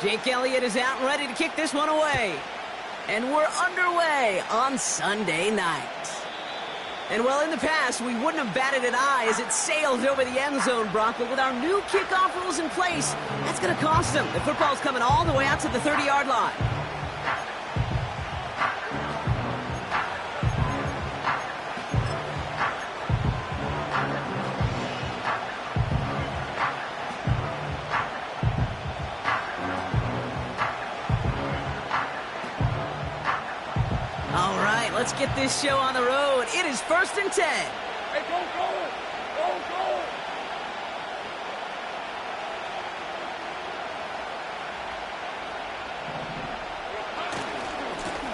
Jake Elliott is out and ready to kick this one away. And we're underway on Sunday night. And well, in the past, we wouldn't have batted an eye as it sailed over the end zone, Brock. But with our new kickoff rules in place, that's going to cost them. The football's coming all the way out to the 30-yard line. Let's get this show on the road. It is 1st and 10. Hey, go.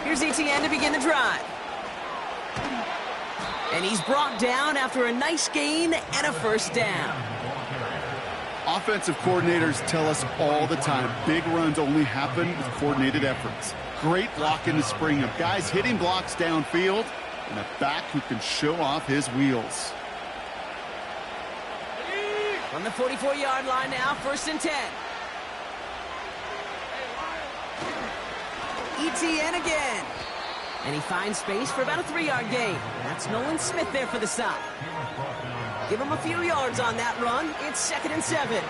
Here's ETN to begin the drive. And he's brought down after a nice gain and a first down. Offensive coordinators tell us all the time, big runs only happen with coordinated efforts. Great block in the spring of guys hitting blocks downfield and a back who can show off his wheels. From the 44-yard line now, 1st and 10. ETN again. And he finds space for about a 3-yard gain. That's Nolan Smith there for the stop. Give him a few yards on that run. It's 2nd and 7.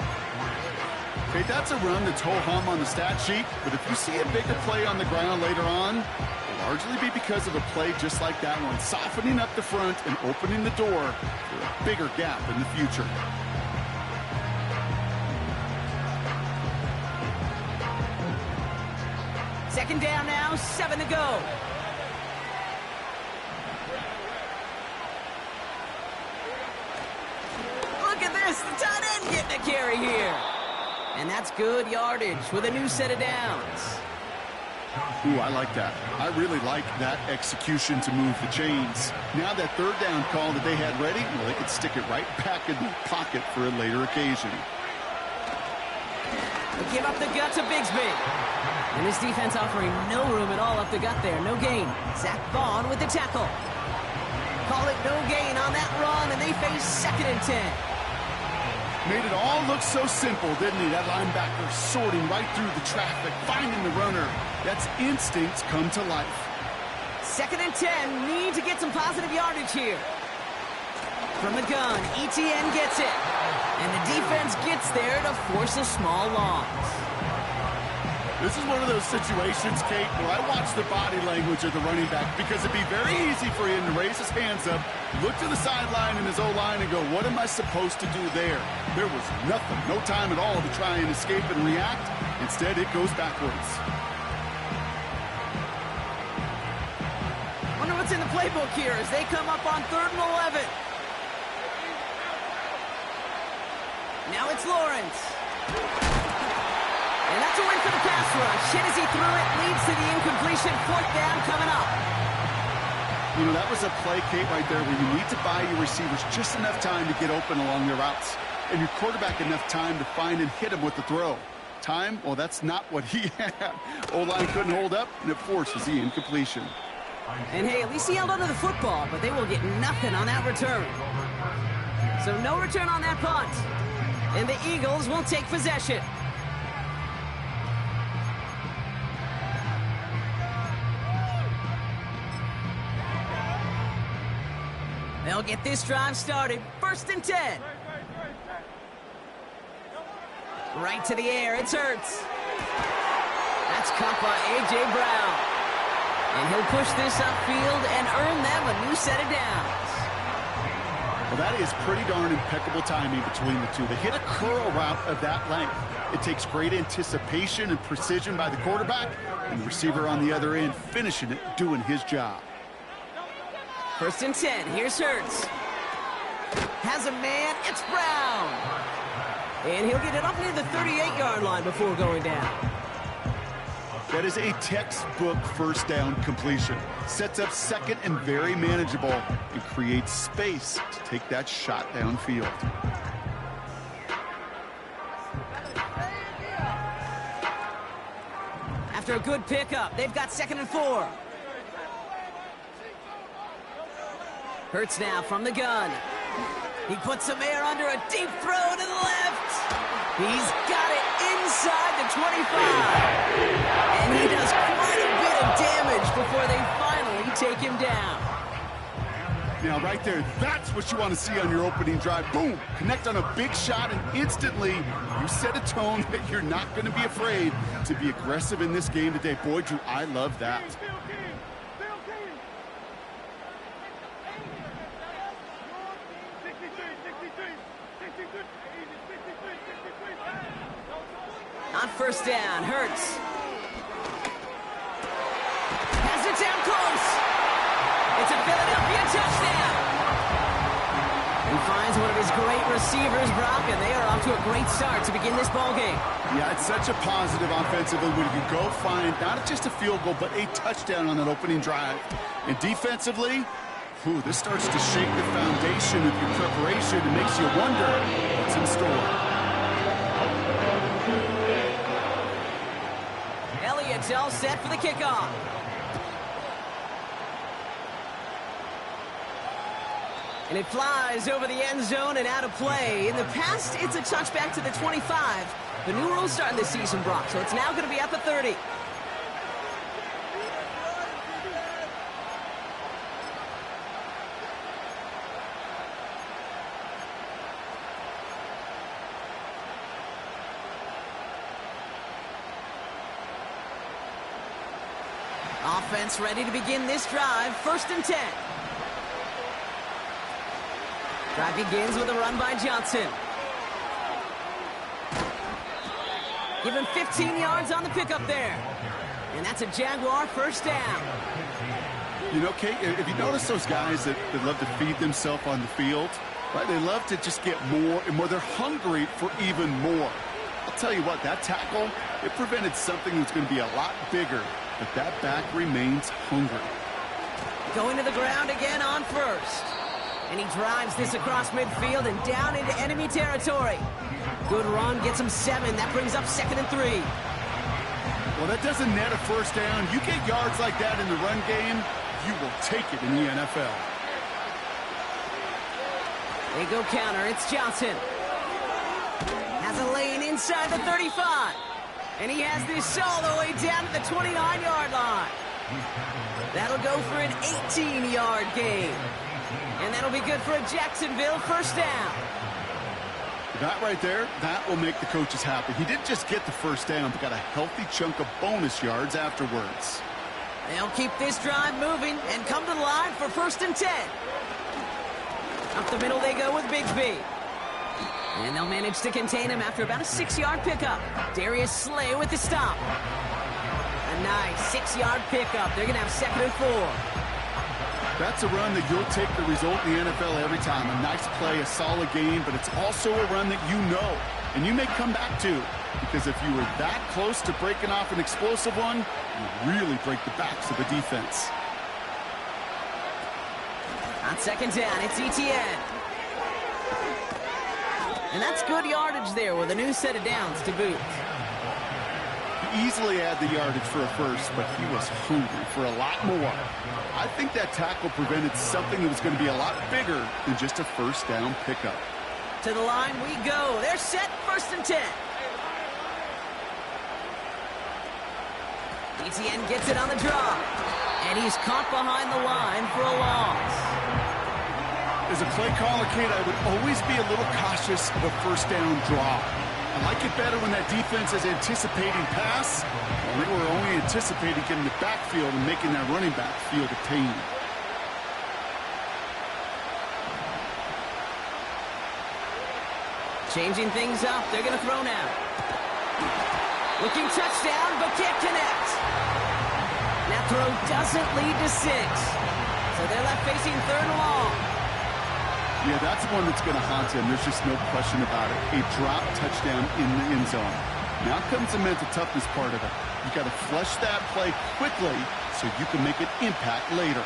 Okay, that's a run that's ho-hum on the stat sheet, but if you see a bigger play on the ground later on, it'll largely be because of a play just like that one, softening up the front and opening the door for a bigger gap in the future. Second down now, 7 to go. Look at this, the tight end getting a carry here. And that's good yardage with a new set of downs. Ooh, I like that. I really like that execution to move the chains. Now that 3rd down call that they had ready, well, they could stick it right back in the pocket for a later occasion. They give up the gut to Bigsby. And this defense offering no room at all up the gut there. No gain. Zach Vaughn with the tackle. Call it no gain on that run, and they face 2nd and 10. Made it all look so simple, didn't he? That linebacker sorting right through the traffic, finding the runner. That's instincts come to life. 2nd and 10. Need to get some positive yardage here. From the gun, ETN gets it. And the defense gets there to force a small loss. This is one of those situations, Kate, where I watch the body language of the running back because it'd be very easy for him to raise his hands up, look to the sideline in his O-line and go, what am I supposed to do there? There was nothing, no time at all to try and escape and react. Instead, it goes backwards. Wonder what's in the playbook here as they come up on 3rd and 11. Now it's Lawrence. And that's a win for the pass rush. Hit as he threw it, leads to the incompletion. 4th down coming up. You know, that was a play, Kate, right there where you need to buy your receivers just enough time to get open along their routes. And your quarterback enough time to find and hit him with the throw. Time, well, that's not what he had. O-line couldn't hold up, and it forces the incompletion. And hey, at least he held onto the football, but they will get nothing on that return. So no return on that punt. And the Eagles will take possession. They'll get this drive started. 1st and 10. Right to the air. It's Hurts. That's caught by A.J. Brown. And he'll push this upfield and earn them a new set of downs. Well, that is pretty darn impeccable timing between the two. To hit a curl route of that length, it takes great anticipation and precision by the quarterback, and the receiver on the other end finishing it, doing his job. 1st and 10. Here's Hurts. Has a man. It's Brown. And he'll get it up near the 38-yard line before going down. That is a textbook 1st down completion. Sets up 2nd and very manageable and creates space to take that shot downfield. After a good pickup, they've got 2nd and 4. Hurts now from the gun. He puts some air under a deep throw to the left. He's got it inside the And he does quite a bit of damage before they finally take him down. Now, right there, that's what you want to see on your opening drive. Boom! Connect on a big shot, and instantly you set a tone that you're not going to be afraid to be aggressive in this game today. Boy, Drew, I love that. On first down, Hurts. Has it down close. It's a Philadelphia touchdown. He finds one of his great receivers, Brock, and they are off to a great start to begin this ballgame. Yeah, it's such a positive offensively when you go find not just a field goal, but a touchdown on that opening drive. And defensively, this starts to shake the foundation of your preparation and makes you wonder what's in store. Elliott's all set for the kickoff. And it flies over the end zone and out of play. In the past, it's a touchback to the 25. The new rules starting this season, Brock, so it's now going to be up at 30. Offense ready to begin this drive. First and 10. Drive begins with a run by Johnson. Give him 15 yards on the pickup there. And that's a Jaguar first down. You know, Kate, if you notice those guys that love to feed themselves on the field, right? They love to just get more and more. They're hungry for even more. I'll tell you what, that tackle, it prevented something that's going to be a lot bigger. But that back remains hungry. Going to the ground again on first. And he drives this across midfield and down into enemy territory. Good run, gets him 7. That brings up 2nd and 3. Well, that doesn't net a first down. You get yards like that in the run game, you will take it in the NFL. They go counter. It's Johnson. Has a lane inside the 35. And he has this all the way down to the 29-yard line. That'll go for an 18-yard gain. And that'll be good for a Jacksonville first down. That right there, that will make the coaches happy. He didn't just get the first down, but got a healthy chunk of bonus yards afterwards. They'll keep this drive moving and come to the line for first and 10. Up the middle they go with Bigsby. And they'll manage to contain him after about a 6-yard pickup. Darius Slay with the stop. A nice 6-yard pickup. They're going to have 2nd and 4. That's a run that you'll take the result in the NFL every time. A nice play, a solid game, but it's also a run that you know and you may come back to, because if you were that close to breaking off an explosive one, you really break the backs of the defense. On 2nd down, it's Etienne. And that's good yardage there with a new set of downs to boot. He easily had the yardage for a first, but he was hungry for a lot more. I think that tackle prevented something that was going to be a lot bigger than just a first down pickup. To the line we go. They're set, 1st and 10. Etienne gets it on the draw. And he's caught behind the line for a loss. As a play caller, Kate, I would always be a little cautious of a first down draw. I like it better when that defense is anticipating pass, and they were only anticipating getting the backfield and making that running back feel the pain. Changing things up, they're going to throw now. Looking touchdown, but can't connect. That throw doesn't lead to 6. So they're left facing 3rd and long. Yeah, that's one that's going to haunt him. There's just no question about it. A drop touchdown in the end zone. Now comes the mental toughness part of it. You got to flush that play quickly so you can make an impact later.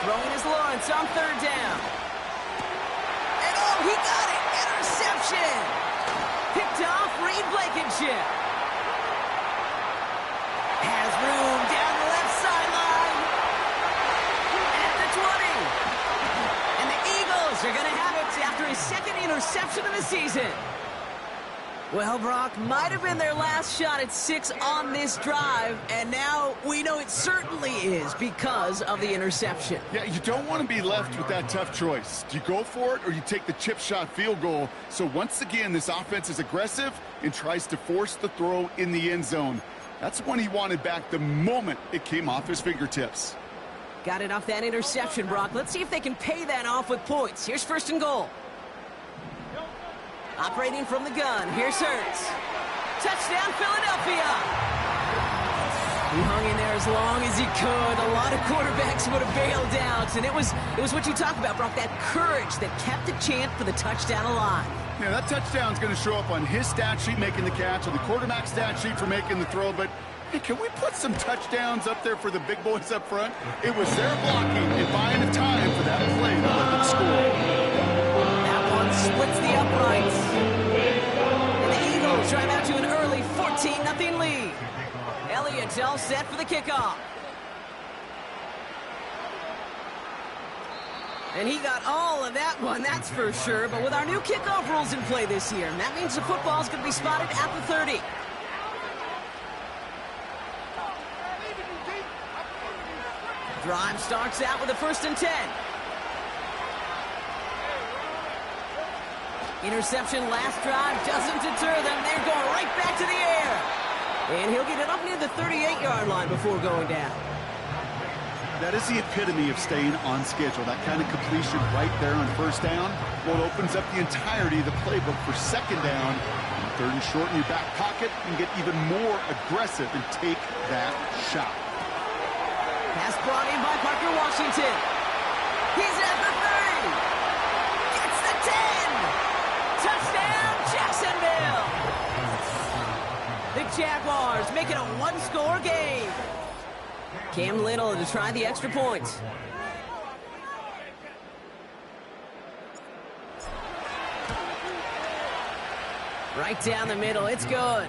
Throwing is Lawrence on 3rd down. And oh, he got it! Interception! Picked off Reed Blankenship. Has room down the left sideline. At the 20. And the Eagles are going to have it after his 2nd interception of the season. Well, Brock, might have been their last shot at 6 on this drive, and now we know it certainly is because of the interception. Yeah, you don't want to be left with that tough choice. Do you go for it or you take the chip shot field goal? So once again, this offense is aggressive and tries to force the throw in the end zone. That's one he wanted back the moment it came off his fingertips. Got it off that interception, Brock. Let's see if they can pay that off with points. Here's 1st and goal. Operating from the gun, here's Hurts. Touchdown, Philadelphia! He hung in there as long as he could. A lot of quarterbacks would have bailed out, and it was what you talk about, Brock, that courage that kept the chant for the touchdown alive. Yeah, that touchdown's going to show up on his stat sheet making the catch, or the quarterback's stat sheet for making the throw, but hey, can we put some touchdowns up there for the big boys up front? It was their blocking and buying the time for that play to let them score. Splits the uprights. And the Eagles drive out to an early 14-0 lead. Elliott's all set for the kickoff. And he got all of that one, that's for sure. But with our new kickoff rules in play this year, that means the football's going to be spotted at the 30. Drive starts out with a 1st and 10. Interception last drive doesn't deter them. They're going right back to the air. And he'll get it up near the 38-yard line before going down. That is the epitome of staying on schedule. That kind of completion right there on 1st down. Well, it opens up the entirety of the playbook for 2nd down. 3rd and short in your back pocket. You can get even more aggressive and take that shot. Pass brought in by Parker Washington. He's at the 30. Gets the 10. Touchdown, Jacksonville! The Jaguars make it a 1-score game. Cam Little to try the extra points. Right down the middle, it's good.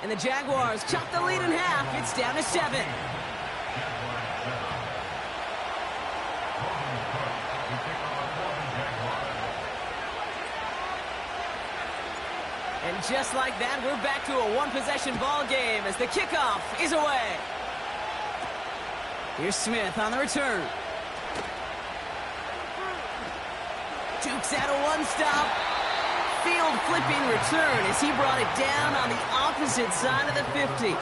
And the Jaguars chop the lead in half. It's down to 7. And just like that, we're back to a 1-possession ball game as the kickoff is away. Here's Smith on the return. Jukes out a 1-stop. Field flipping return as he brought it down on the opposite side of the 50.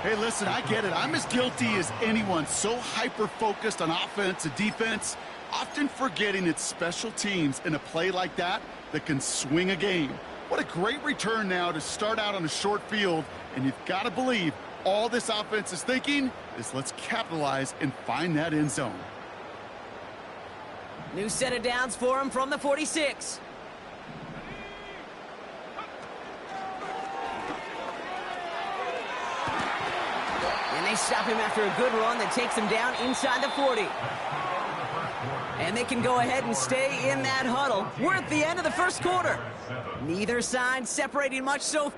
Hey, listen, I get it. I'm as guilty as anyone. So hyper-focused on offense and defense, often forgetting it's special teams in a play like that that can swing a game. What a great return now to start out on a short field, and you've got to believe all this offense is thinking is let's capitalize and find that end zone. New set of downs for him from the 46. And they stop him after a good run that takes him down inside the 40. And they can go ahead and stay in that huddle. We're at the end of the 1st quarter. Neither side separating much so.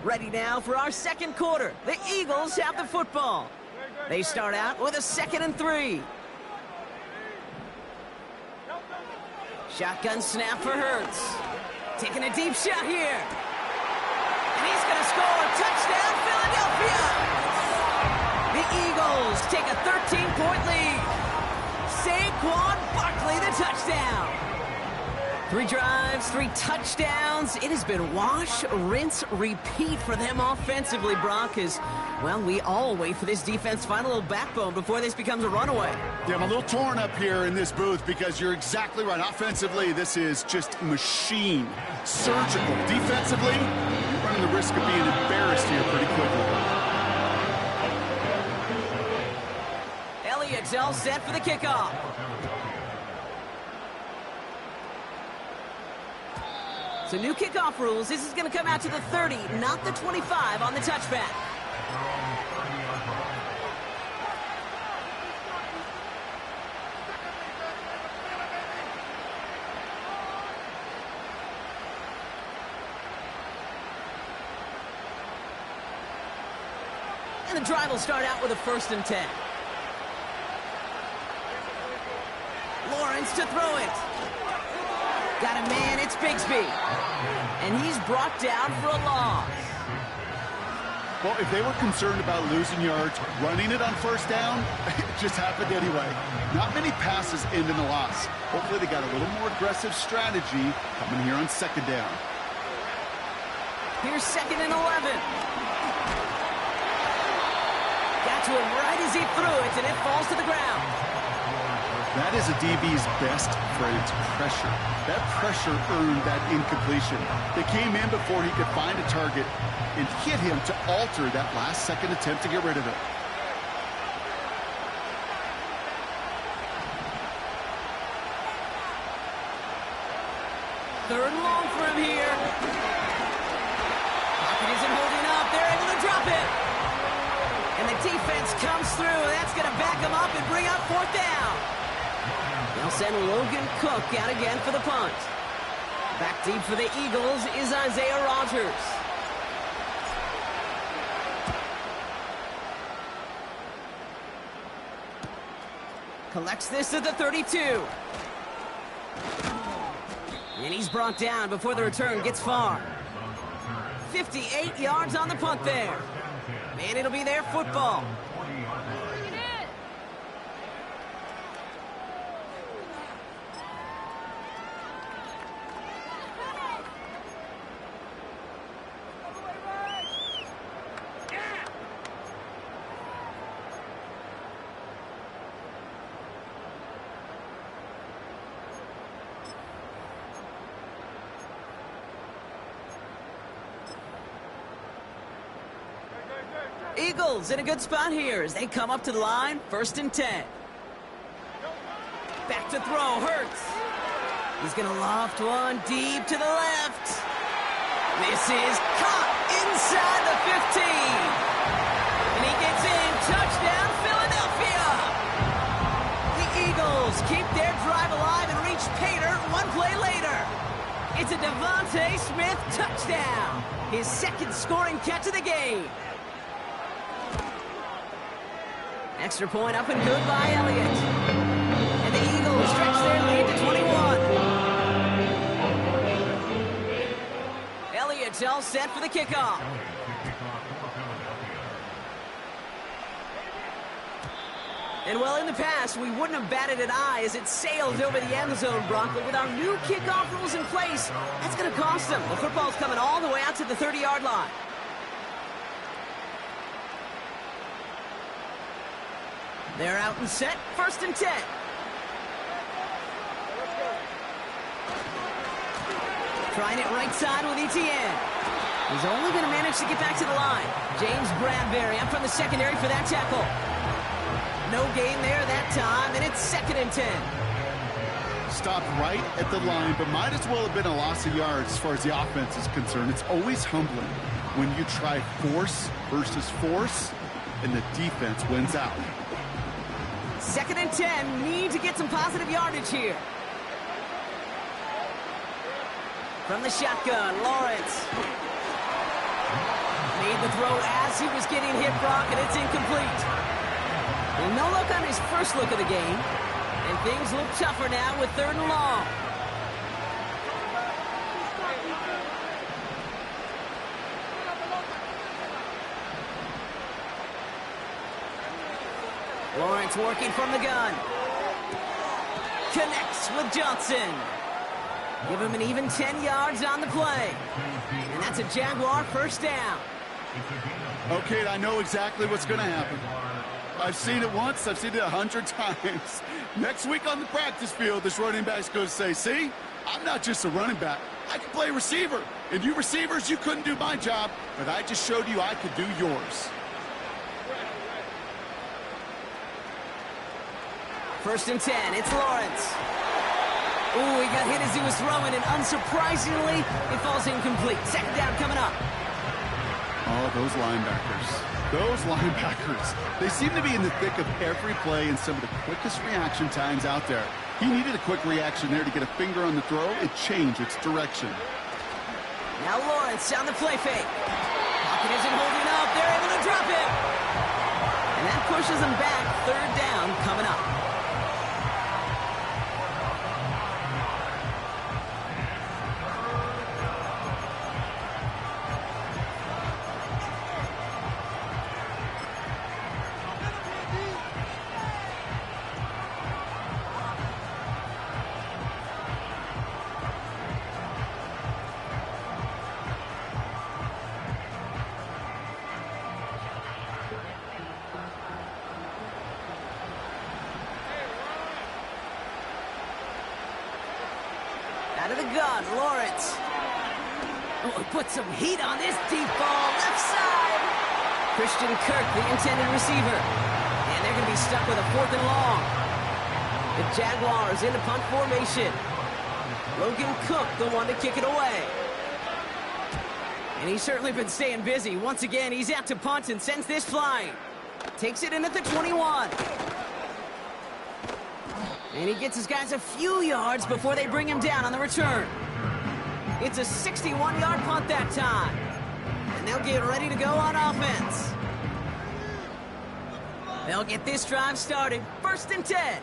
Ready now for our 2nd quarter. The Eagles have the football. They start out with a 2nd and 3. Shotgun snap for Hurts. Taking a deep shot here. And he's going to score. Touchdown, Philadelphia! The Eagles take a 13-point lead. Saquon Barkley the touchdown. 3 drives, 3 touchdowns. It has been wash, rinse, repeat for them offensively, Brock, as, well, we all wait for this defense to find a little backbone before this becomes a runaway. Yeah, I'm a little torn up here in this booth because you're exactly right. Offensively, this is just machine. Surgical. Defensively, you're running the risk of being embarrassed here pretty quickly. Elliott's all set for the kickoff. So new kickoff rules. This is going to come out to the 30, not the 25 on the touchback. And the drive will start out with a 1st and 10. Lawrence to throw it. Got a man, it's Bigsby. And he's brought down for a loss. Well, if they were concerned about losing yards, running it on 1st down, it just happened anyway. Not many passes end in a loss. Hopefully they got a little more aggressive strategy coming here on 2nd down. Here's 2nd and 11. Got to him right as he threw it, and it falls to the ground. That is a DB's best friend, pressure. That pressure earned that incompletion. They came in before he could find a target and hit him to alter that last-second attempt to get rid of it. Third and long for him here. Pocket isn't holding up. They're able to drop it. And the defense comes through. That's going to back them up and bring up 4th down. They'll send Logan Cook out again for the punt. Back deep for the Eagles is Isaiah Rodgers. Collects this at the 32. And he's brought down before the return gets far. 58 yards on the punt there. And it'll be their football. Eagles in a good spot here as they come up to the line, 1st and 10. Back to throw, Hurts. He's going to loft one deep to the left. This is caught inside the 15. And he gets in, touchdown, Philadelphia. The Eagles keep their drive alive and reach pay dirt 1 play later. It's a Devontae Smith touchdown, his 2nd scoring catch of the game. Extra point up and good by Elliott. And the Eagles stretch their lead to 21. Elliott's all set for the kickoff. And well, in the past, we wouldn't have batted an eye as it sailed over the end zone, Brock. But with our new kickoff rules in place, that's going to cost them. The football's coming all the way out to the 30-yard line. They're out and set, 1st and 10. Trying it right side with Etienne. He's only going to manage to get back to the line. James Bradbury up from the secondary for that tackle. No gain there that time, and it's 2nd and 10. Stopped right at the line, but might as well have been a loss of yards as far as the offense is concerned. It's always humbling when you try force versus force, and the defense wins out. 2nd and 10, need to get some positive yardage here. From the shotgun, Lawrence. Made the throw as he was getting hit, Brock, and it's incomplete. Well, no look on his first look of the game, and things look tougher now with 3rd and long. Lawrence working from the gun. Connects with Johnson. Give him an even 10 yards on the play. And that's a Jaguar 1st down. Okay, I know exactly what's going to happen. I've seen it once. I've seen it 100 times. Next week on the practice field, this running back's going to say, see, I'm not just a running back. I can play receiver. And you receivers, you couldn't do my job, but I just showed you I could do yours. 1st and 10, it's Lawrence. Ooh, he got hit as he was throwing, and unsurprisingly, it falls incomplete. 2nd down coming up. Oh, those linebackers. Those linebackers. They seem to be in the thick of every play and some of the quickest reaction times out there. He needed a quick reaction there to get a finger on the throw and change its direction. Now Lawrence on the play fake. Pocket isn't holding up. They're able to drop it. And that pushes them back. Third down coming up. Out of the gun, Lawrence. Oh, put some heat on this deep ball. Left side. Christian Kirk, the intended receiver. And they're going to be stuck with a 4th and long. The Jaguars into punt formation. Logan Cook, the one to kick it away. And he's certainly been staying busy. Once again, he's out to punt and sends this flying. Takes it in at the 21. And he gets his guys a few yards before they bring him down on the return. It's a 61-yard punt that time. And they'll get ready to go on offense. They'll get this drive started. 1st and 10.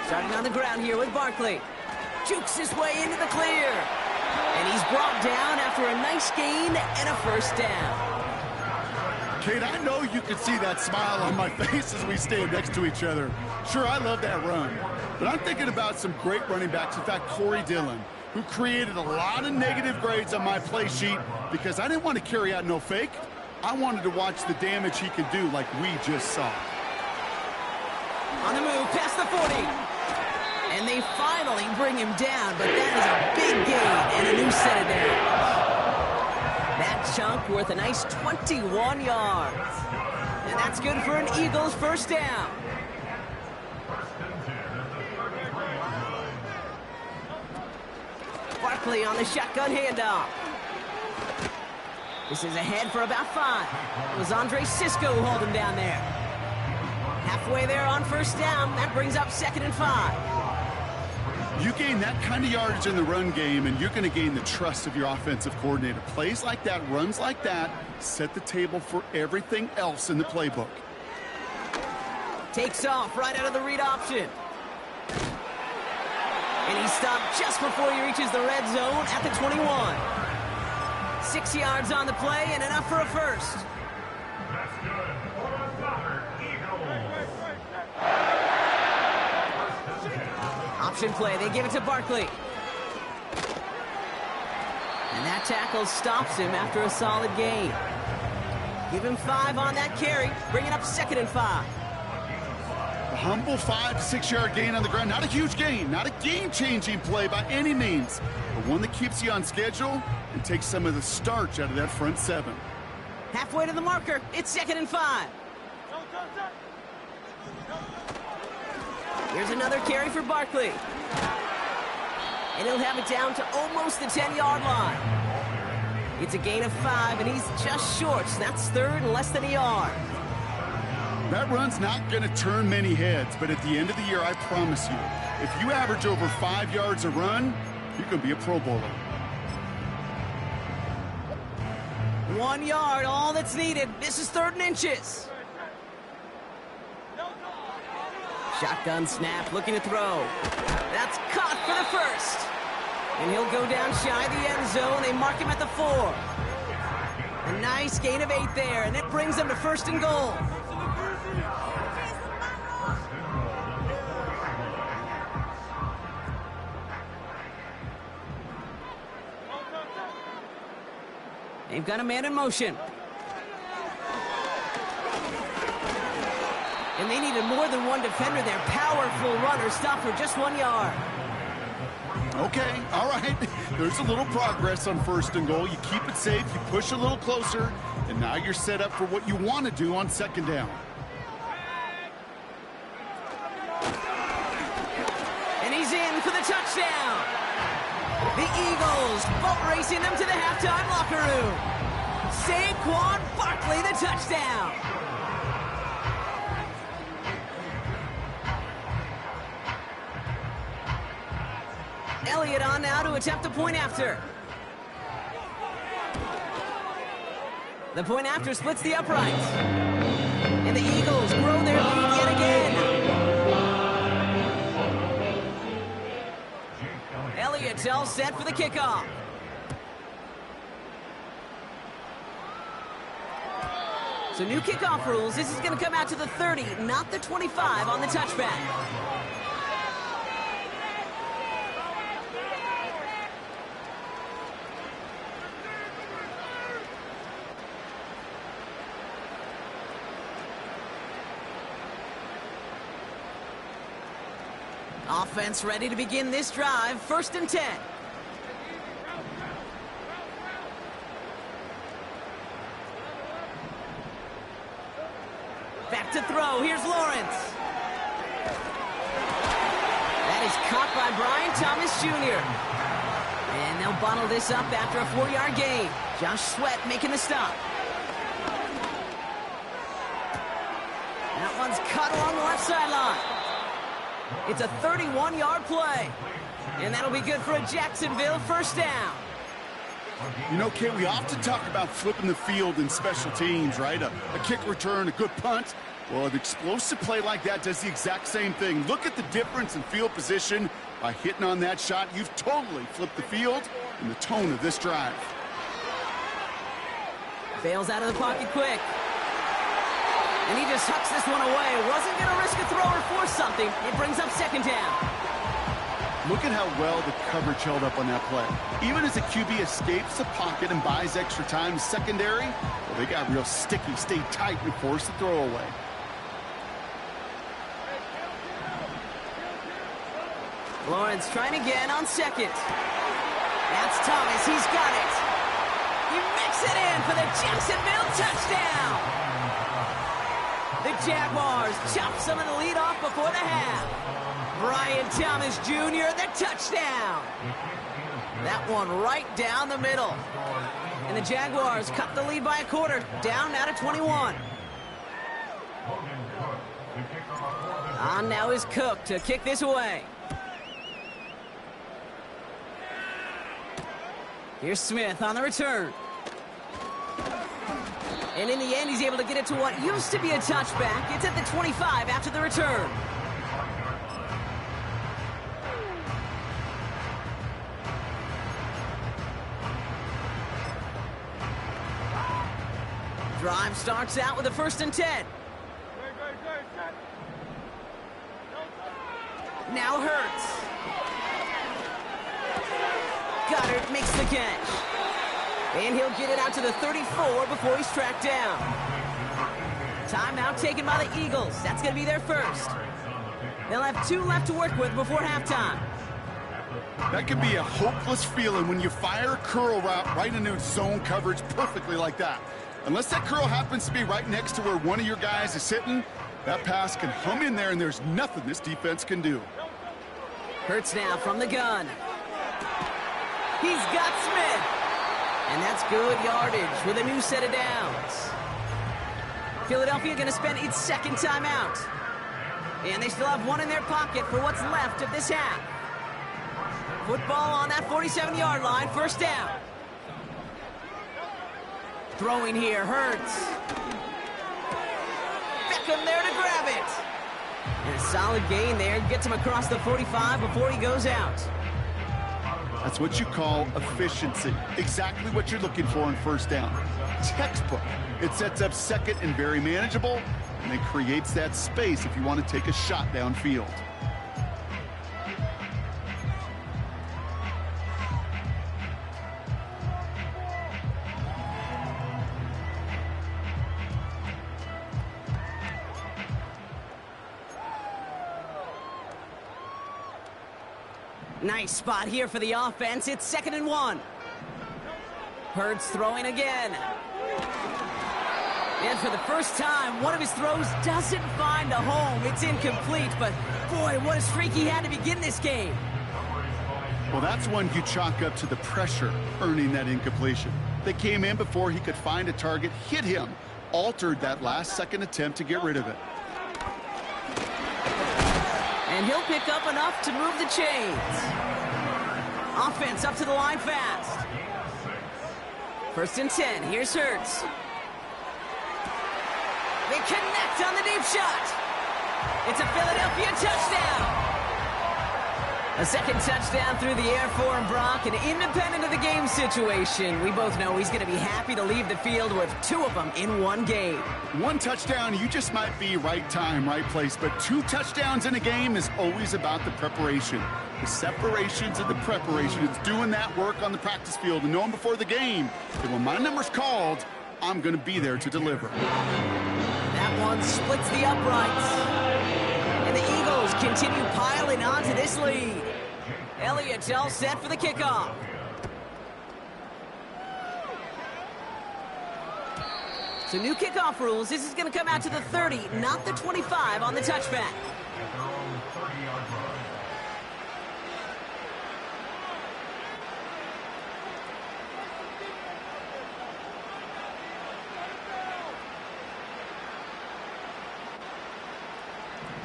Starting on the ground here with Barkley. Jukes his way into the clear. And he's brought down after a nice gain and a 1st down. Kate, I know you can see that smile on my face as we stand next to each other. Sure, I love that run. But I'm thinking about some great running backs. In fact, Corey Dillon, who created a lot of negative grades on my play sheet because I didn't want to carry out no fake. I wanted to watch the damage he could do like we just saw. On the move, past the 40. And they finally bring him down, but that is a big gain and a new set of downs. That chunk worth a nice 21 yards. And that's good for an Eagles 1st down. Barkley on the shotgun handoff. This is ahead for about 5. It was Andre Sisco who hauled him down there. Halfway there on 1st down. That brings up 2nd and 5. You gain that kind of yardage in the run game, and you're going to gain the trust of your offensive coordinator. Plays like that, runs like that, set the table for everything else in the playbook. Takes off right out of the read option. And he stopped just before he reaches the red zone at the 21. 6 yards on the play and enough for a 1st. Option play, they give it to Barkley. And that tackle stops him after a solid gain. Give him 5 on that carry, bringing up 2nd and 5. A humble 5 to 6 yard gain on the ground. Not a huge gain, not a game-changing play by any means, but one that keeps you on schedule and takes some of the starch out of that front 7. Halfway to the marker, it's 2nd and 5. Here's another carry for Barkley. And he'll have it down to almost the 10-yard line. It's a gain of 5, and he's just short. So that's 3rd and less than a yard. That run's not going to turn many heads, but at the end of the year, I promise you, if you average over 5 yards a run, you're going to be a Pro Bowler. 1 yard, all that's needed. This is 3rd and inches. Shotgun snap, looking to throw. That's caught for the 1st. And he'll go down shy of the end zone. They mark him at the 4. A nice gain of 8 there, and it brings them to 1st and goal. They've got a man in motion. And they needed more than one defender there. Powerful runner, stop for just 1 yard. Okay, all right. There's a little progress on 1st and goal. You keep it safe, you push a little closer, and now you're set up for what you want to do on 2nd down. And he's in for the touchdown. The Eagles Eagles boat racing them to the halftime locker room. Saquon Barkley, the touchdown. Elliott on now to attempt a point after. The point after splits the uprights. And the Eagles grow their lead yet again. Elliott's all set for the kickoff. So new kickoff rules. This is going to come out to the 30, not the 25 on the touchback. Offense ready to begin this drive. 1st and 10. Back to throw. Here's Lawrence. That is caught by Brian Thomas Jr. And they'll bottle this up after a 4-yard gain. Josh Sweat making the stop. That one's cut along the left sideline. It's a 31-yard play. And that'll be good for a Jacksonville 1st down. You know, Kate, we often talk about flipping the field in special teams, right? A kick return, a good punt. Well, an explosive play like that does the exact same thing. Look at the difference in field position. By hitting on that shot, you've totally flipped the field and the tone of this drive. Bails out of the pocket quick. And he just hucks this one away. Wasn't going to risk a throw or force something. It brings up 2nd down. Look at how well the coverage held up on that play. Even as the QB escapes the pocket and buys extra time secondary, well, they got real sticky, stayed tight, and forced the throw away. Lawrence trying again on 2nd. That's Thomas. He's got it. He makes it in for the Jacksonville touchdown. The Jaguars chop some of the lead off before the half. Brian Thomas Jr., the touchdown. That one right down the middle. And the Jaguars cut the lead by a quarter, down now to 21. On now is Cook to kick this away. Here's Smith on the return. And in the end, he's able to get it to what used to be a touchback. It's at the 25 after the return. Drive starts out with a 1st and 10. Now Hurts. Goddard makes the catch. And he'll get it out to the 34 before he's tracked down. Timeout taken by the Eagles. That's going to be their first. They'll have 2 left to work with before halftime. That can be a hopeless feeling when you fire a curl route right into zone coverage perfectly like that. Unless that curl happens to be right next to where one of your guys is sitting, that pass can hum in there and there's nothing this defense can do. Hurts now from the gun. He's got Smith. And that's good yardage with a new set of downs. Philadelphia going to spend its 2nd timeout. And they still have 1 in their pocket for what's left of this half. Football on that 47-yard line, 1st down. Throwing here, Hurts. Beckham there to grab it. And a solid gain there. Gets him across the 45 before he goes out. That's what you call efficiency. Exactly what you're looking for in 1st down. Textbook. It sets up 2nd and very manageable, and it creates that space if you want to take a shot downfield. Nice spot here for the offense. It's 2nd and 1. Hurts throwing again. And for the first time, one of his throws doesn't find a home. It's incomplete, but boy, what a streak he had to begin this game. Well, that's one you chalk up to the pressure earning that incompletion. They came in before he could find a target, hit him, altered that last-second attempt to get rid of it. And he'll pick up enough to move the chains. Offense up to the line fast. 1st and 10. Here's Hurts. They connect on the deep shot. It's a Philadelphia touchdown. A second touchdown through the air for him, Brock, and independent of the game situation. We both know he's going to be happy to leave the field with 2 of them in one game. 1 touchdown, you just might be right time, right place, but 2 touchdowns in a game is always about the preparation. The separations and the preparation. It's doing that work on the practice field and knowing before the game that when my number's called, I'm going to be there to deliver. That one splits the uprights. And the Eagles continue piling onto this lead. Elliott's all set for the kickoff. So new kickoff rules. This is going to come out to the 30, not the 25 on the touchback.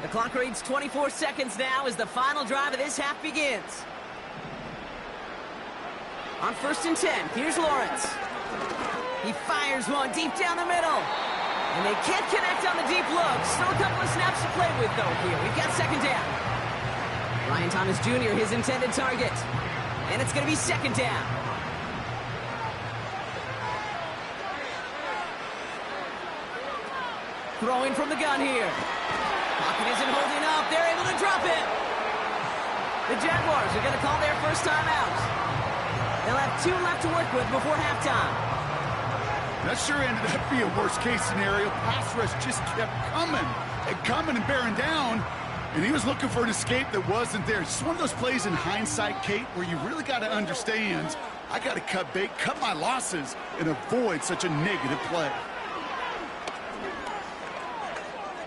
The clock reads 24 seconds now as the final drive of this half begins. On 1st and 10, here's Lawrence. He fires one deep down the middle. And they can't connect on the deep look. Still a couple of snaps to play with, though, here. We've got 2nd down. Ryan Thomas Jr., his intended target. And it's going to be 2nd down. Throwing from the gun here. Pocket isn't holding up. They're able to drop it. The Jaguars are going to call their first time out. They'll have 2 left to work with before halftime. That sure ended up being a worst-case scenario. Pass rush just kept coming and bearing down. And he was looking for an escape that wasn't there. It's one of those plays in hindsight, Kate, where you really got to understand, I got to cut bait, cut my losses, and avoid such a negative play.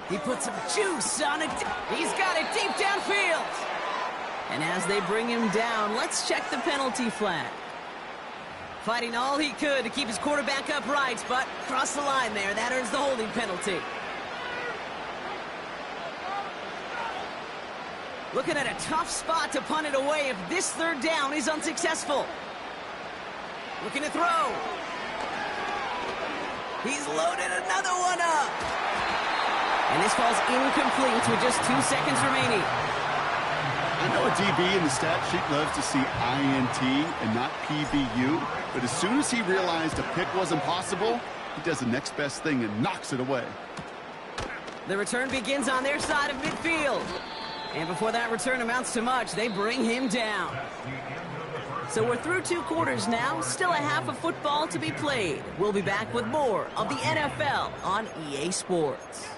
He put some juice on it. He's got it deep downfield. And as they bring him down, let's check the penalty flag. Fighting all he could to keep his quarterback upright, but crossed the line there. That earns the holding penalty. Looking at a tough spot to punt it away if this 3rd down is unsuccessful. Looking to throw. He's loaded another one up. And this falls incomplete with just 2 seconds remaining. I know a DB in the stat sheet loves to see INT and not PBU, but as soon as he realized a pick wasn't possible, he does the next best thing and knocks it away. The return begins on their side of midfield. And before that return amounts to much, they bring him down. So we're through 2 quarters now, still a half of football to be played. We'll be back with more of the NFL on EA Sports.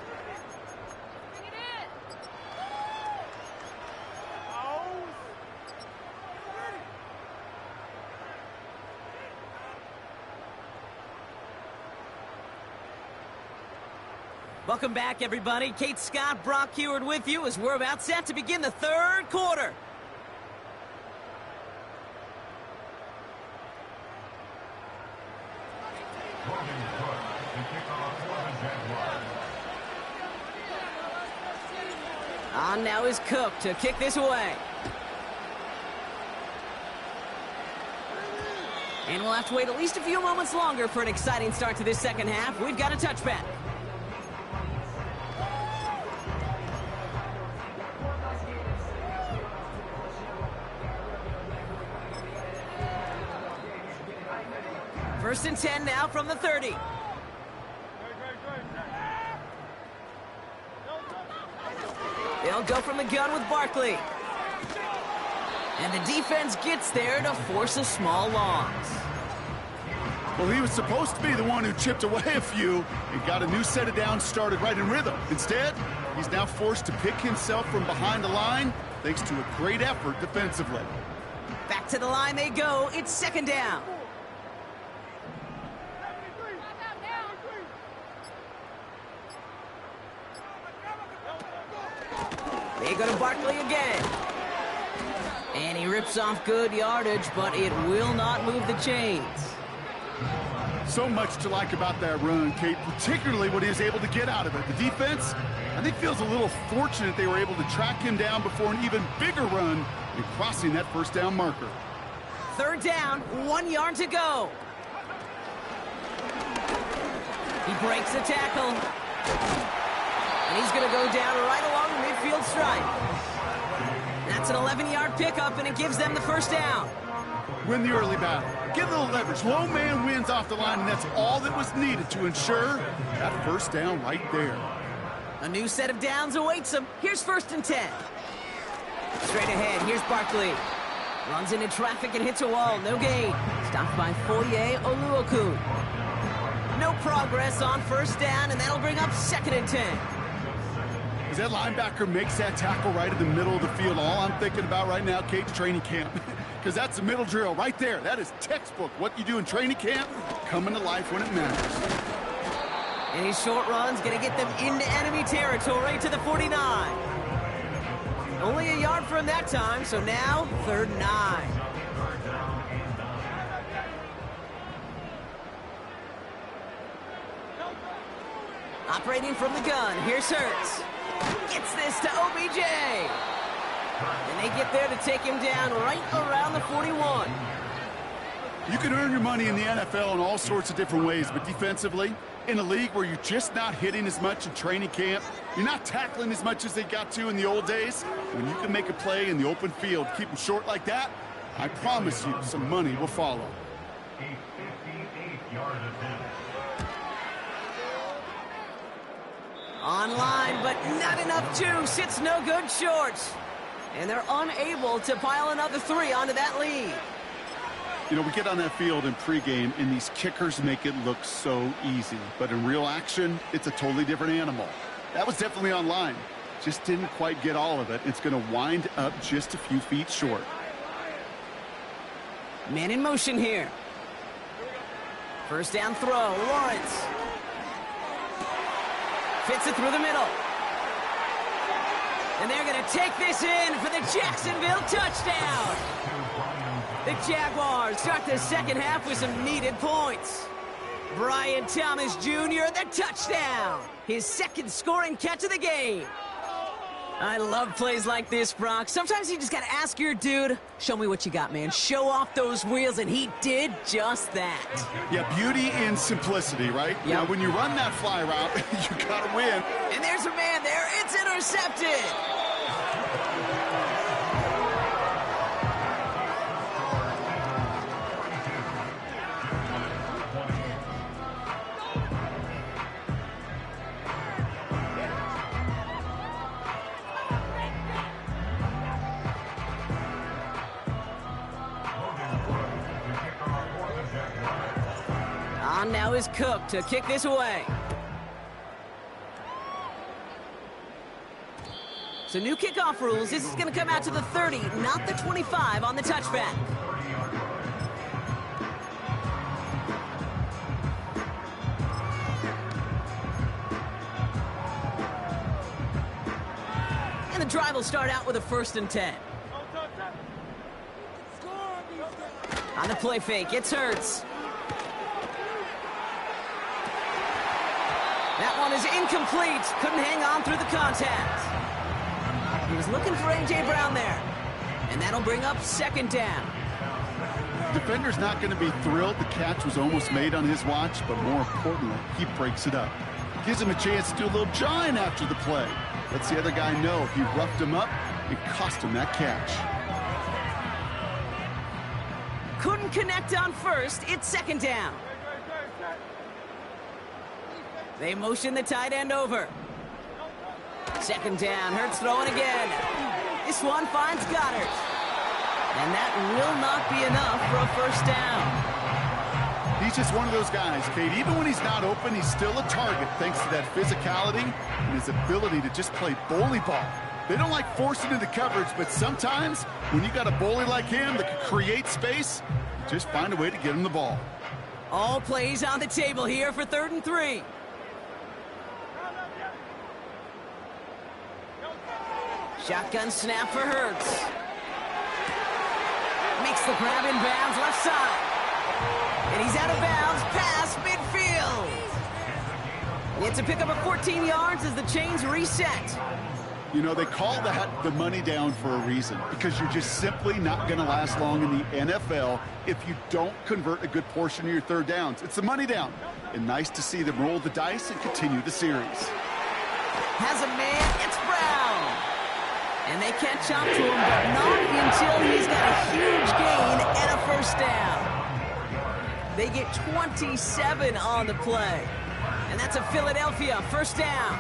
Welcome back, everybody. Kate Scott, Brock Heward with you as we're about set to begin the 3rd quarter. On now is Cook to kick this away. And we'll have to wait at least a few moments longer for an exciting start to this 2nd half. We've got a touchback. First and 10 now from the 30. They'll go from the gun with Barkley. And the defense gets there to force a small loss. Well, he was supposed to be the one who chipped away a few and got a new set of downs started right in rhythm. Instead, he's now forced to pick himself from behind the line thanks to a great effort defensively. Back to the line they go. It's 2nd down. They go to Barkley again. And he He rips off good yardage, but it will not move the chains. So much to like about that run, Kate, particularly what he was able to get out of it. The defense, I think, feels a little fortunate they were able to track him down before an even bigger run and crossing that first down marker. Third down, 1 yard to go. He breaks the tackle. And he's going to go down right along the midfield stripe. That's an 11-yard pickup, and it gives them the first down. Win the early battle. Get a little leverage. Low man wins off the line, and that's all that was needed to ensure that first down right there. A new set of downs awaits him. Here's 1st and 10. Straight ahead, here's Barkley. Runs into traffic and hits a wall. No gain. Stopped by Foye Oluokun. No progress on first down, and that'll bring up 2nd and 10. As that linebacker makes that tackle right in the middle of the field, all I'm thinking about right now, Kate's training camp. Because that's the middle drill right there. That is textbook. What you do in training camp, coming to life when it matters. And his short run's going to get them into enemy territory to the 49. Only a yard from that time, so now 3rd and 9. Operating from the gun, here's Hurts. Gets this to OBJ. And they get there to take him down right around the 41. You can earn your money in the NFL in all sorts of different ways, but defensively, in a league where you're just not hitting as much in training camp, you're not tackling as much as they got to in the old days, when you can make a play in the open field, keep them short like that, I promise you some money will follow. Online, but not enough juice. It's no good short. And they're unable to pile another 3 onto that lead. You know, we get on that field in pregame, and these kickers make it look so easy. But in real action, it's a totally different animal. That was definitely online. Just didn't quite get all of it. It's going to wind up just a few feet short. Man in motion here. First down throw, Lawrence. Fits it through the middle. And they're going to take this in for the Jacksonville touchdown. The Jaguars start the second half with some needed points. Brian Thomas Jr., the touchdown. His 2nd scoring catch of the game. I love plays like this, Brock. Sometimes you just got to ask your dude, show me what you got, man. Show off those wheels, and he did just that. Yeah, beauty in simplicity, right? Yep. Now, when you run that fly route, you got to win. And there's a man there. It's intercepted. On now is Cook to kick this away. So new kickoff rules. This is going to come out to the 30, not the 25 on the touchback. And the drive will start out with a 1st and 10. On the play fake, it's Hurts. That one is incomplete. Couldn't hang on through the contact. He was looking for A.J. Brown there. And that'll bring up 2nd down. Defender's not going to be thrilled the catch was almost made on his watch, but more importantly, he breaks it up. Gives him a chance to do a little jawing after the play. Lets the other guy know he roughed him up and cost him that catch. Couldn't connect on first. It's 2nd down. They motion the tight end over. 2nd down. Hurts throwing again. This one finds Goddard. And that will not be enough for a 1st down. He's just one of those guys, Kate. Even when he's not open, he's still a target thanks to that physicality and his ability to just play bully ball. They don't like forcing into coverage, but sometimes when you got a bully like him that can create space, just find a way to get him the ball. All plays on the table here for 3rd and 3. Shotgun snap for Hurts. Makes the grab in bounds left side. And he's out of bounds past midfield. It's a pickup of 14 yards as the chains reset. You know, they call that the money down for a reason, because you're just simply not going to last long in the NFL if you don't convert a good portion of your third downs. It's the money down. And nice to see them roll the dice and continue the series. Has a man, it's Brown. And they catch up to him, but not until he's got a huge gain and a first down. They get 27 on the play. And that's a Philadelphia first down.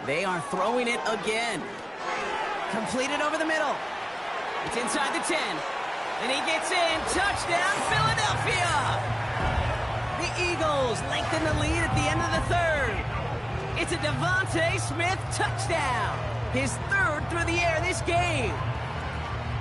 They are throwing it again. Completed over the middle. It's inside the 10. And he gets in. Touchdown, Philadelphia! The Eagles lengthen the lead at the end of the third. It's a Devontae Smith touchdown. His third through the air this game.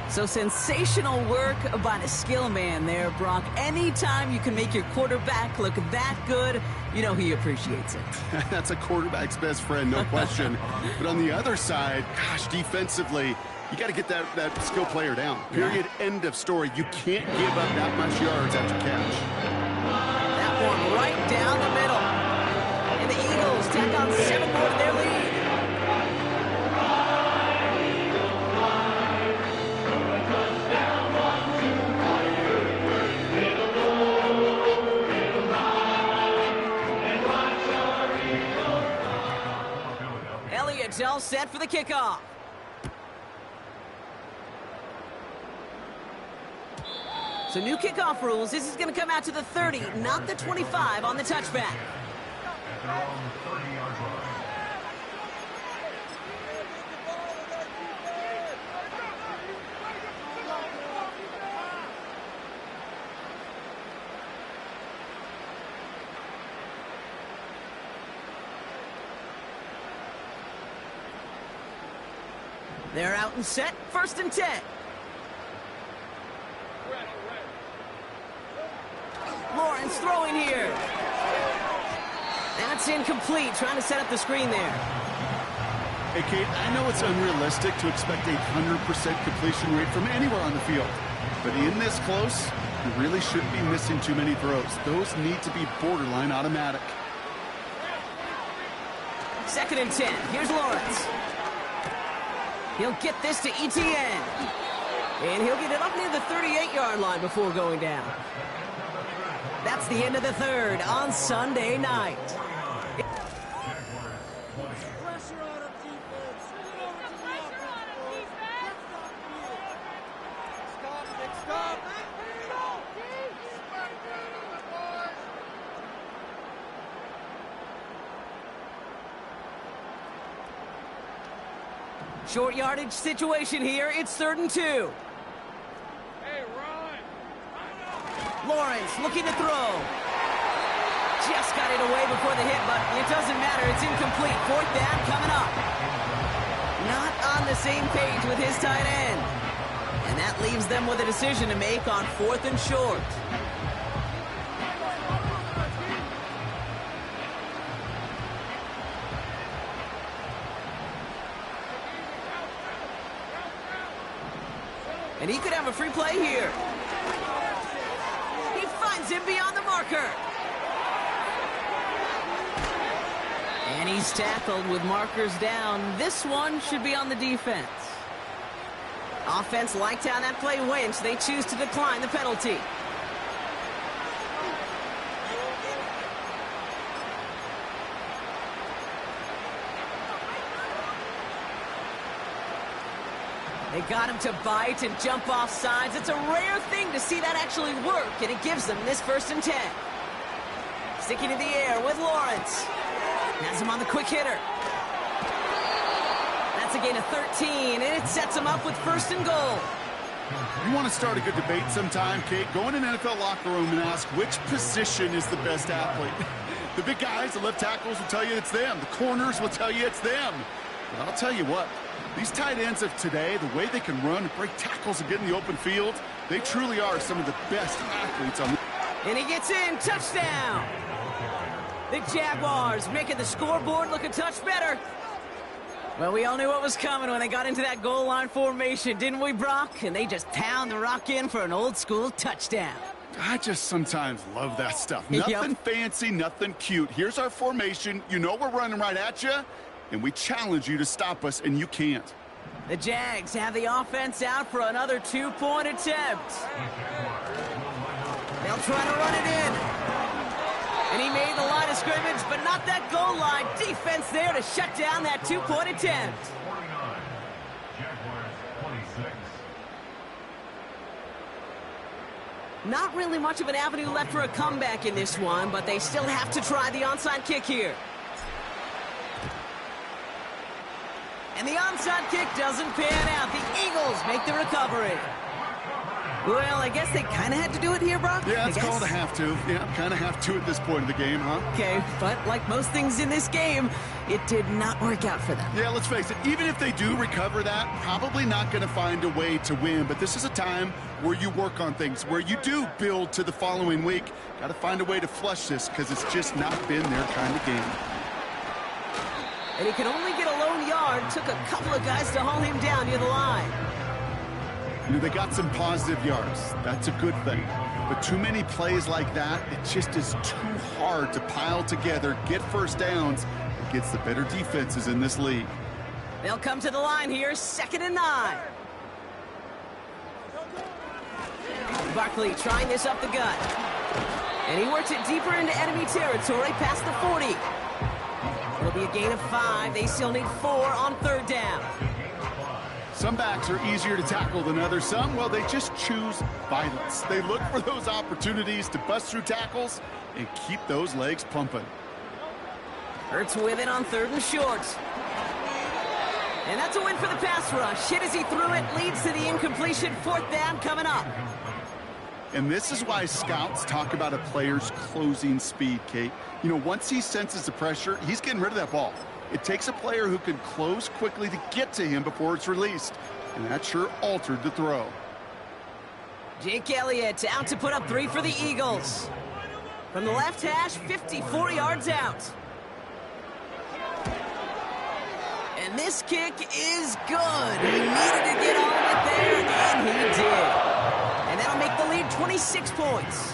So sensational work by the skill man there, Brock. Anytime you can make your quarterback look that good, you know he appreciates it. That's a quarterback's best friend, no question. But on the other side, gosh, defensively, you got to get that skill player down. Period. Yeah. End of story. You can't give up that much yards after catch. That one right down the middle. And the Eagles tack on 7 more to their lead. Elliott's all set for the kickoff. So new kickoff rules. This is going to come out to the 30, not the 25 on the touchback. They're out and set. 1st and 10. Lawrence throwing here. That's incomplete. Trying to set up the screen there. Hey, Kate, I know it's unrealistic to expect a 100% completion rate from anywhere on the field. But in this close, you really shouldn't be missing too many throws. Those need to be borderline automatic. 2nd and 10. Here's Lawrence. He'll get this to ETN. And he'll get it up near the 38-yard line before going down. That's the end of the third on Sunday night. Pressure on him, defense. Send it over to the offense, boys. Stop, Nick, stop. Short yardage situation here. It's 3rd and 2. Hey, Ron. Lawrence looking to throw. Just got it away before the hit, but it doesn't matter. It's incomplete. 4th down coming up. Not on the same page with his tight end. And that leaves them with a decision to make on 4th and short. And he could have a free play here. He finds him beyond the marker. And he's tackled with markers down. This one should be on the defense. Offense liked how that play went. They choose to decline the penalty. They got him to bite and jump off sides. It's a rare thing to see that actually work, and it gives them this 1st and 10. Sticking in the air with Lawrence. Has him on the quick hitter. That's a gain of 13, and it sets him up with 1st and goal. You want to start a good debate sometime, Kate? Go in an NFL locker room and ask which position is the best athlete. The big guys, the left tackles will tell you it's them. The corners will tell you it's them. But I'll tell you what, These tight ends of today, the way they can run and break tackles and get in the open field, they truly are some of the best athletes on the... And he gets in, touchdown! The Jaguars making the scoreboard look a touch better. Well, we all knew what was coming when they got into that goal line formation, didn't we, Brock? And they just pound the rock in for an old-school touchdown. I just sometimes love that stuff. Nothing fancy, nothing cute. Here's our formation. You know we're running right at you, and we challenge you to stop us, and you can't. The Jags have the offense out for another two-point attempt. They'll try to run it in. And he made the line of scrimmage, but not that goal line. Defense there to shut down that two-point attempt. Not really much of an avenue left for a comeback in this one, but they still have to try the onside kick here. And the onside kick doesn't pan out. The Eagles make the recovery. Well, I guess they kind of had to do it here, Brock. Yeah, it's called a have to. Yeah, kind of have to at this point of the game, huh? Okay, but like most things in this game, it did not work out for them. Yeah, let's face it, even if they do recover that, probably not going to find a way to win. But this is a time where you work on things, where you do build to the following week. Got to find a way to flush this because it's just not been their kind of game. And he could only get a lone yard. Took a couple of guys to haul him down near the line. You know, they got some positive yards. That's a good thing. But too many plays like that, it just is too hard to pile together, get first downs, against the better defenses in this league. They'll come to the line here, 2nd and 9. Barkley trying this up the gut. And he works it deeper into enemy territory past the 40. It'll be a gain of 5. They still need 4 on 3rd down. Some backs are easier to tackle than others. Some, well, they just choose violence. They look for those opportunities to bust through tackles and keep those legs pumping. Hurts with it on 3rd and short. And that's a win for the pass rush. Hit as he threw it, leads to the incompletion. 4th down coming up. And this is why scouts talk about a player's closing speed, Kate. You know, once he senses the pressure, he's getting rid of that ball. It takes a player who can close quickly to get to him before it's released. And that sure altered the throw. Jake Elliott out to put up 3 for the Eagles. From the left hash, 54 yards out. And this kick is good. He needed to get all of it there, and he did. And that'll make the lead 26 points.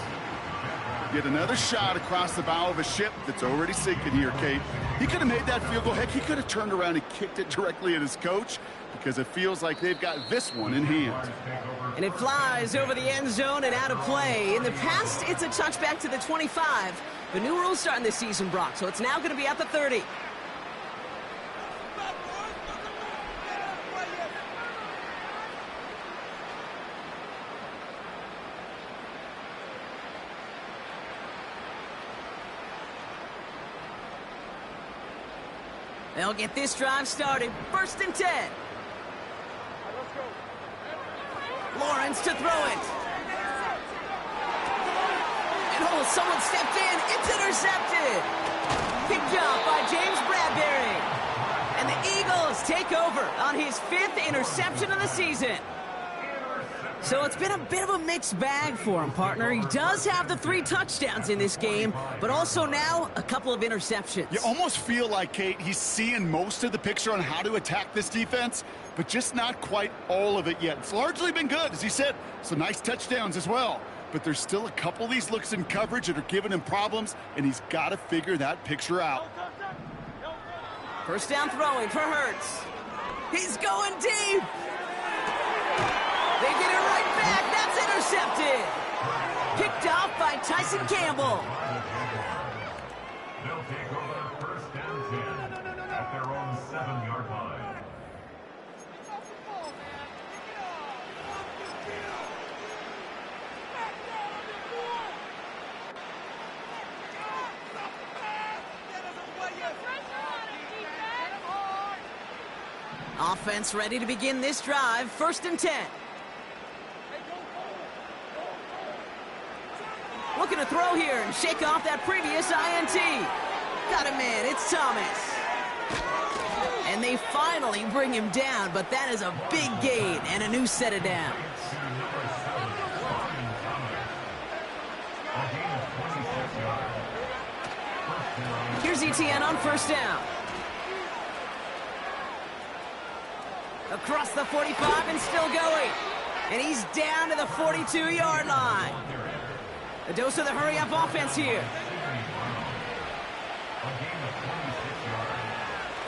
Get another shot across the bow of a ship that's already sinking here, Kate. He could have made that field goal. Heck, he could have turned around and kicked it directly at his coach because it feels like they've got this one in hand. And it flies over the end zone and out of play. In the past, it's a touchback to the 25. The new rules starting this season, Brock, so it's now going to be at the 30. They'll get this drive started. 1st and 10. Lawrence to throw it. And oh, someone stepped in. It's intercepted. Picked up by James Bradbury. And the Eagles take over on his 5th interception of the season. So it's been a bit of a mixed bag for him, partner. He does have the 3 touchdowns in this game, but also now a couple of interceptions. You almost feel like, Kate, he's seeing most of the picture on how to attack this defense, but just not quite all of it yet. It's largely been good, as he said. Some nice touchdowns as well. But there's still a couple of these looks in coverage that are giving him problems, and he's got to figure that picture out. 1st down throwing for Hurts. He's going deep. They get it right back. That's intercepted. Picked off by Tyson Campbell. They'll take over 1st and 10 at their own 7-yard line. Offense ready to begin this drive. 1st and 10. Looking to throw here and shake off that previous INT. Got him in. It's Thomas. And they finally bring him down, but that is a big gain and a new set of downs. Here's ETN on first down. Across the 45 and still going. And he's down to the 42-yard line. A dose of the hurry-up offense here.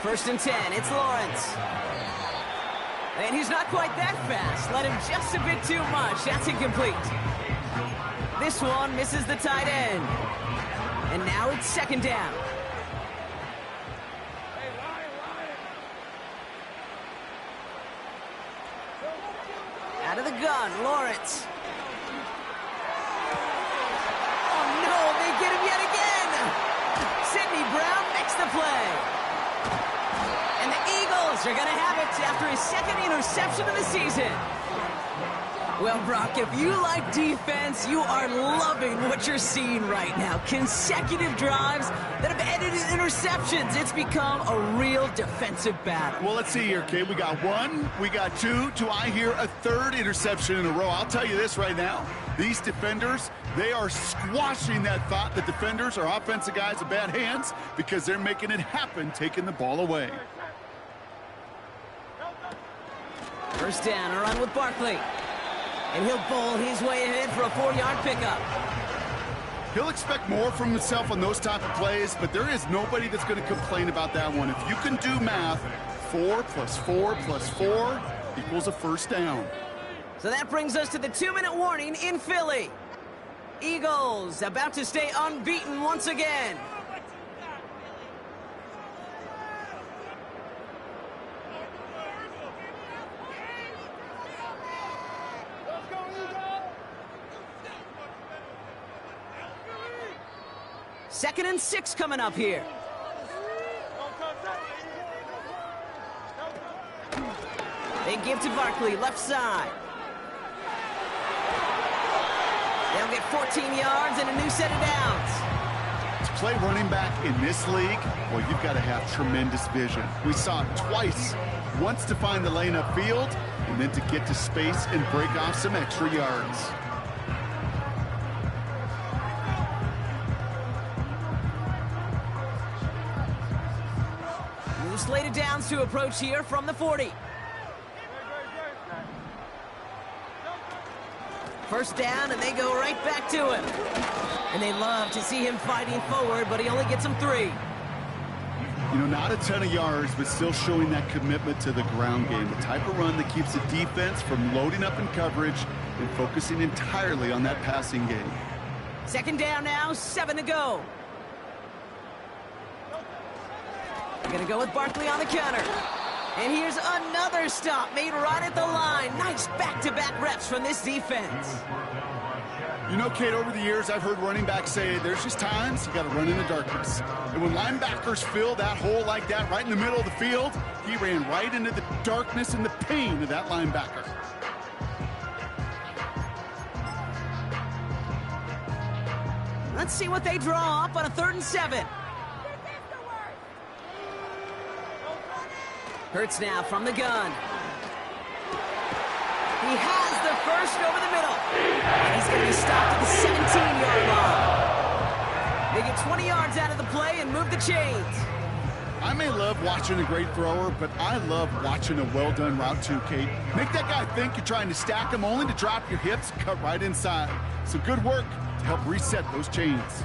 First and 10, it's Lawrence. And he's not quite that fast. Let him just a bit too much. That's incomplete. This one misses the tight end. And now it's second down. Out of the gun, Lawrence. Oh no, they get him yet again. Sidney Brown makes the play. And the Eagles are going to have it after his second interception of the season. Well, Brock, if you like defense, you are loving what you're seeing right now. Consecutive drives that have ended in interceptions. It's become a real defensive battle. Well, let's see here, kid. We got one, we got two. Do I hear a third interception in a row? I'll tell you this right now. These defenders, they are squashing that thought that defenders are offensive guys with bad hands because they're making it happen, taking the ball away. First down, a run with Barkley. And he'll bowl his way ahead for a 4-yard pickup. He'll expect more from himself on those type of plays, but there is nobody that's going to complain about that one. If you can do math, 4 + 4 + 4 equals a first down. So that brings us to the 2-minute warning in Philly. Eagles about to stay unbeaten once again. Second and 6 coming up here. They give to Barkley, left side. They'll get 14 yards and a new set of downs. To play running back in this league, well, you've got to have tremendous vision. We saw it twice. Once to find the lane upfield, and then to get to space and break off some extra yards. Slated downs to approach here from the 40. First down, and they go right back to him. And they love to see him fighting forward, but he only gets them 3. You know, not a ton of yards, but still showing that commitment to the ground game. The type of run that keeps the defense from loading up in coverage and focusing entirely on that passing game. Second down now, 7 to go. Gonna go with Barkley on the counter. And here's another stop made right at the line. Nice back-to-back reps from this defense. You know, Kate, over the years, I've heard running backs say there's just times you got to run in the darkness. And when linebackers fill that hole like that right in the middle of the field, he ran right into the darkness and the pain of that linebacker. Let's see what they draw up on a 3rd and 7. Hurts now from the gun. He has the first over the middle. And he's going to be stopped at the 17-yard line. They get 20 yards out of the play and move the chains. I may love watching a great thrower, but I love watching a well-done route too, Kate. Make that guy think you're trying to stack him only to drop your hips and cut right inside. Some good work to help reset those chains.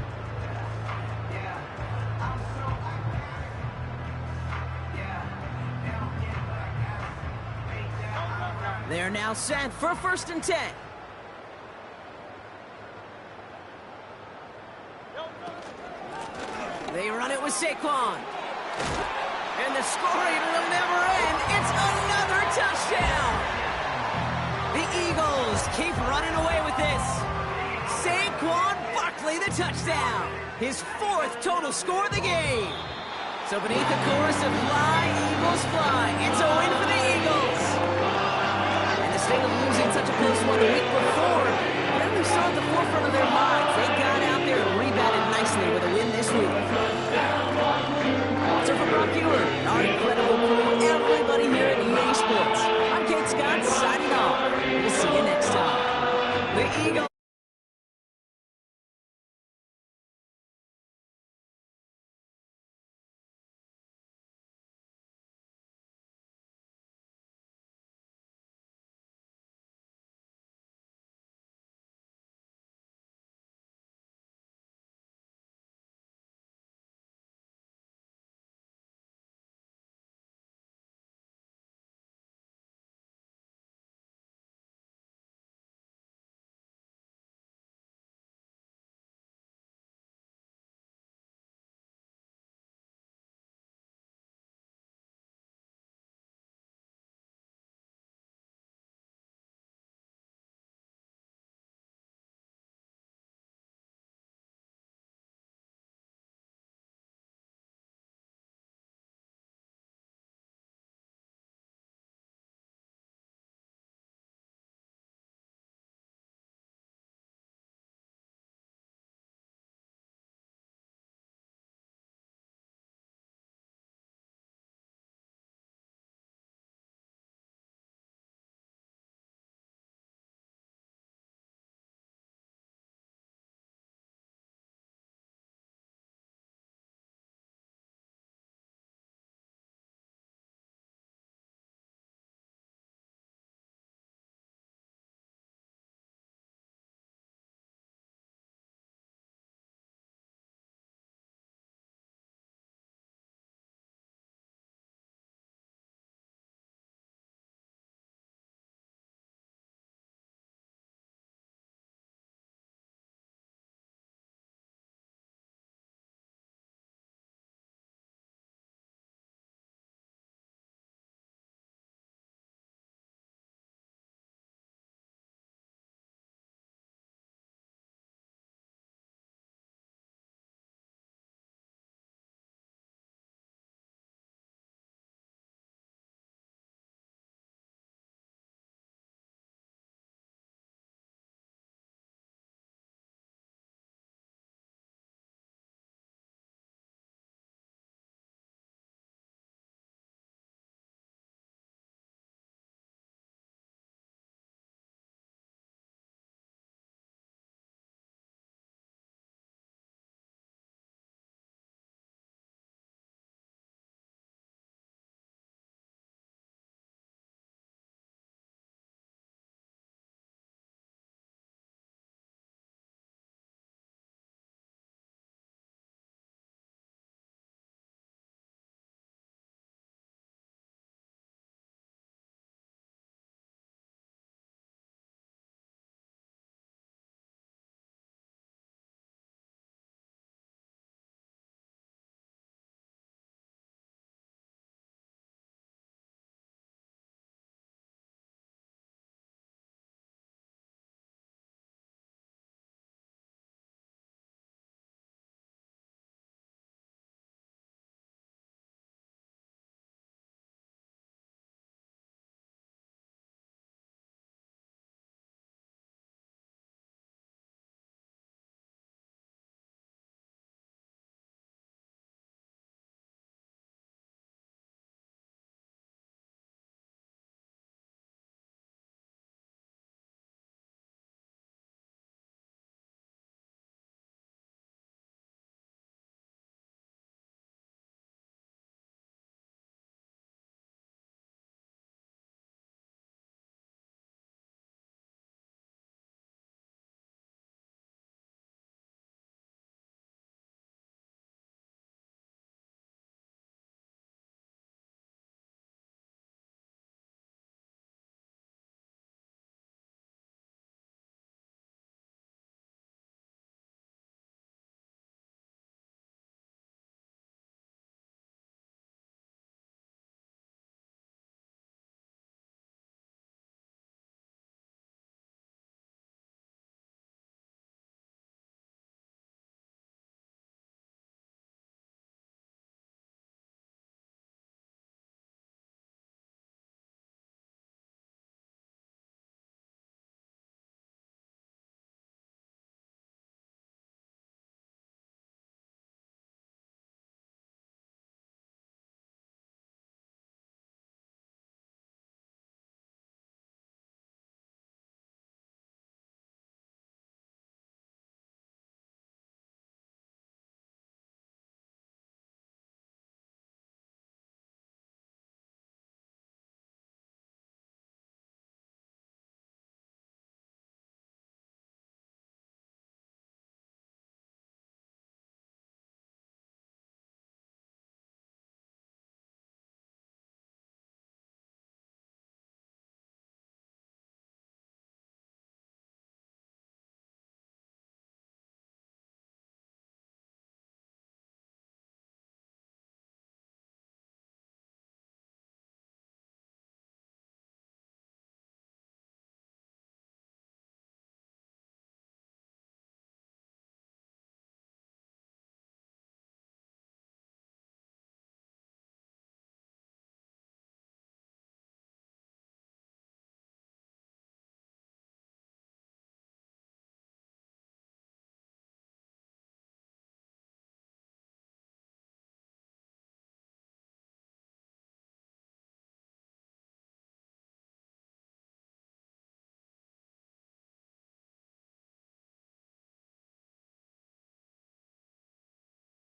They're now set for 1st and 10. They run it with Saquon. And the scoring will never end. It's another touchdown. The Eagles keep running away with this. Saquon Barkley, the touchdown. His 4th total score of the game. So beneath the chorus of Fly, Eagles Fly, it's a win for the Eagles. Instead of losing such a close one the week before